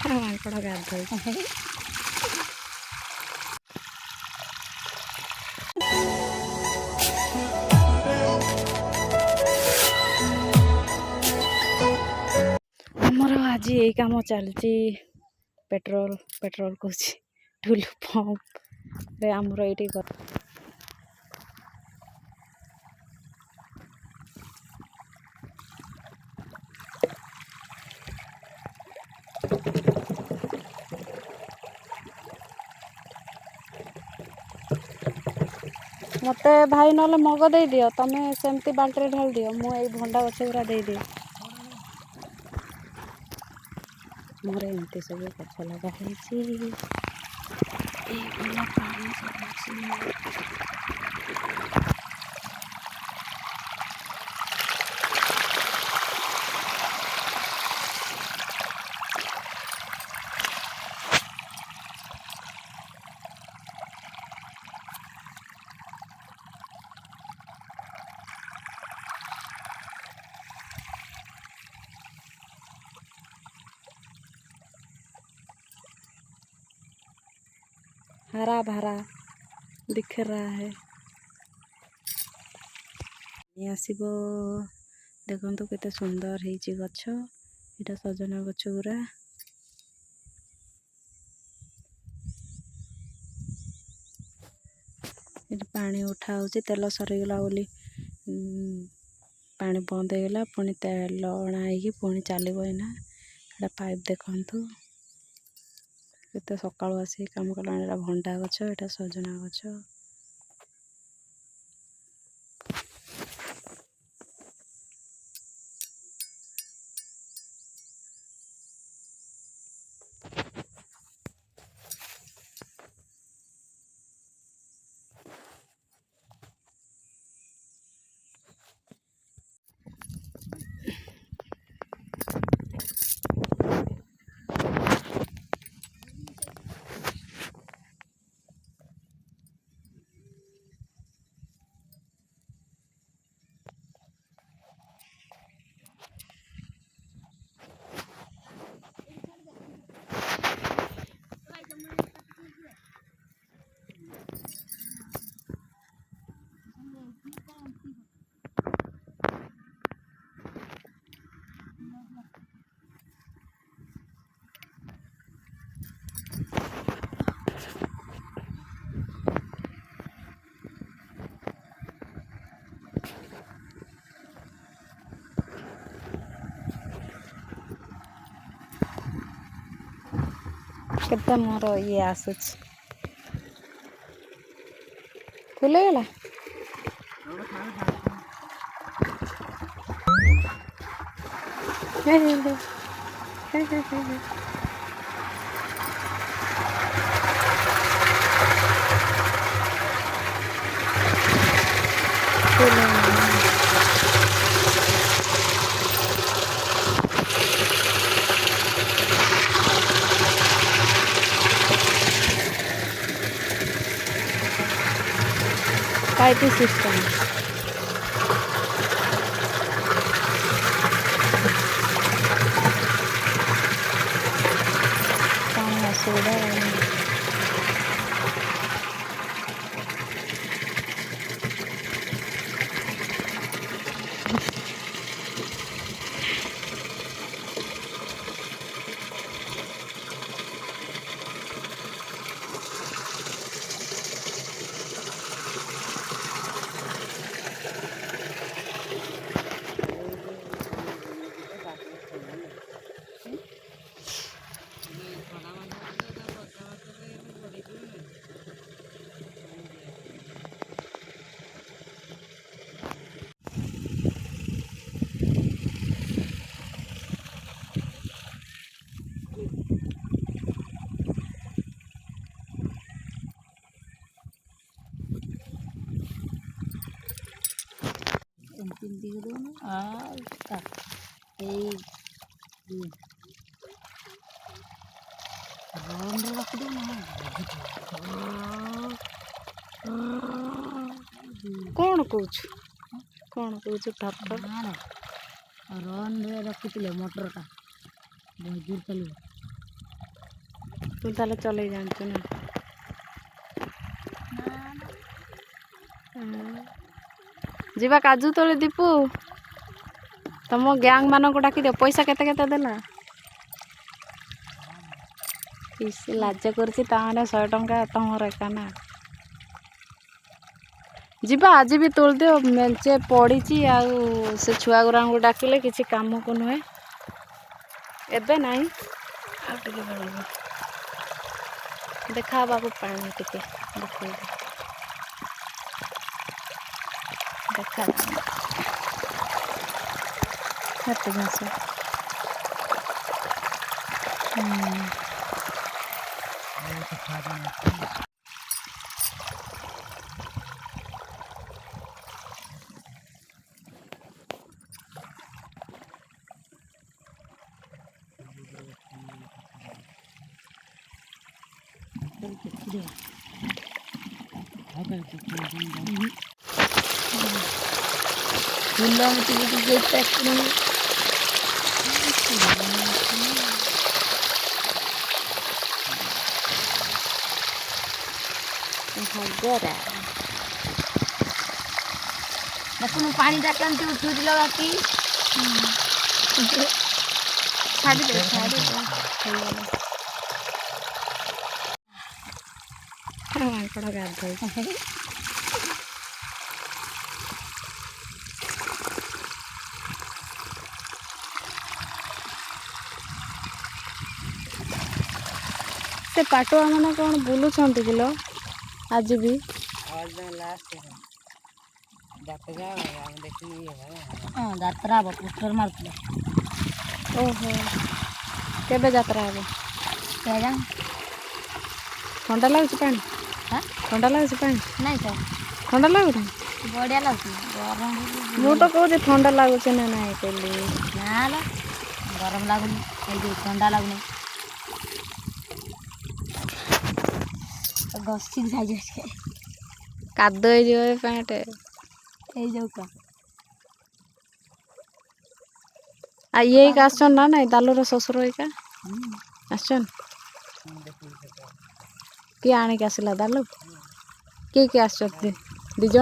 ମାଙ୍କଡ଼ ଗାଧୋଉଛି। ଆମର ଆଜି ଏଇ କାମ ଚାଲିଛି पेट्रोल कौच टुलु पंप आमर ये मत भाई ना मग दे दियो तमें सेमती बाल्टी ढाल दियो मुझे भंडा गछ गुरा दे दिए मोर एमती सब गछ लगा हरा भरा दिख रहा है। आसब देखो केते सुंदर है गछ इटा सजना गछ गुरा पानी उठा हो तेल सरीगला बोली पानी बंद हो गला पुणी तेल अणा पुणी चलो एना पाइप देखु केते सकाळु आसी काम कला भंडा गछ एटा सजना गछ केते मोर ये आसुच फुल गला पाइप सिस्टम असुविधा कौन कौच ठर रन रखी मोटर का बहुत दूर चलो तू ताले चले जानछु ना जीवा काजू तोले दीपू तुम गैंग मान को डाक दियो पैसा केते केते देला लाज कर 100 टंका तुमर एका ना जीवा आज भी तोल दियो मेंचे पड़ी से छुआ गुरा को डाकिले किसी काम को नुहे एबे नहीं देखा बाबू पानी टिके देखा हट घास पानी डाक उठू लगा कि छाड़ी दे माकड़ गाधो से पाटुआ मैंने कौन बुलुंट किल आज भी यात्रा हम पोस्टर मारते ओहो केबे यात्रा हे ठंडा लगुच पानी ठंडा लगुच पानी नहीं तो ठंडा लगुच बढ़िया लगुच गरम मु तो कहूँ ठंडा लगुच ना ना कहली ना गरम लगुनि ठंडा लगुनि घसी जाए काद पैंट का आ ये आसन ना ना दालूर ससुर का आसन किए आणिक आसला दालू किए आस दिज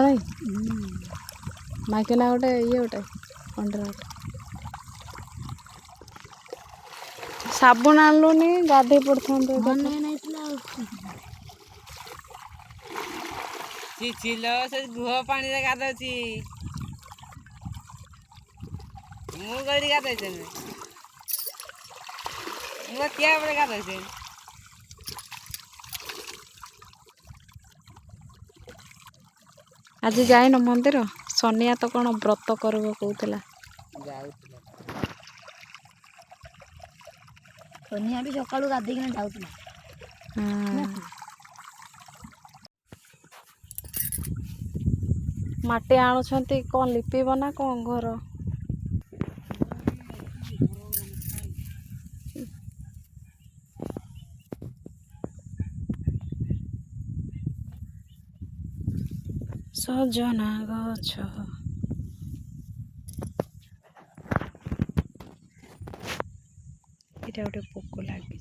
माइकिना गोटे ये गोटे अंडर साबुन आणलुनी गाधे पड़ता गुह पानी गाधुची मुझे गाधे क्या बड़े गाधे आज जाइन मंदिर सोनिया तो कौन व्रत कर कहला सोनिया भी सकाळू गाधी जाऊला माटी आणुछंती कौन लिपिब ना कौन घर सजना गछ এটা গোटे पोक लगी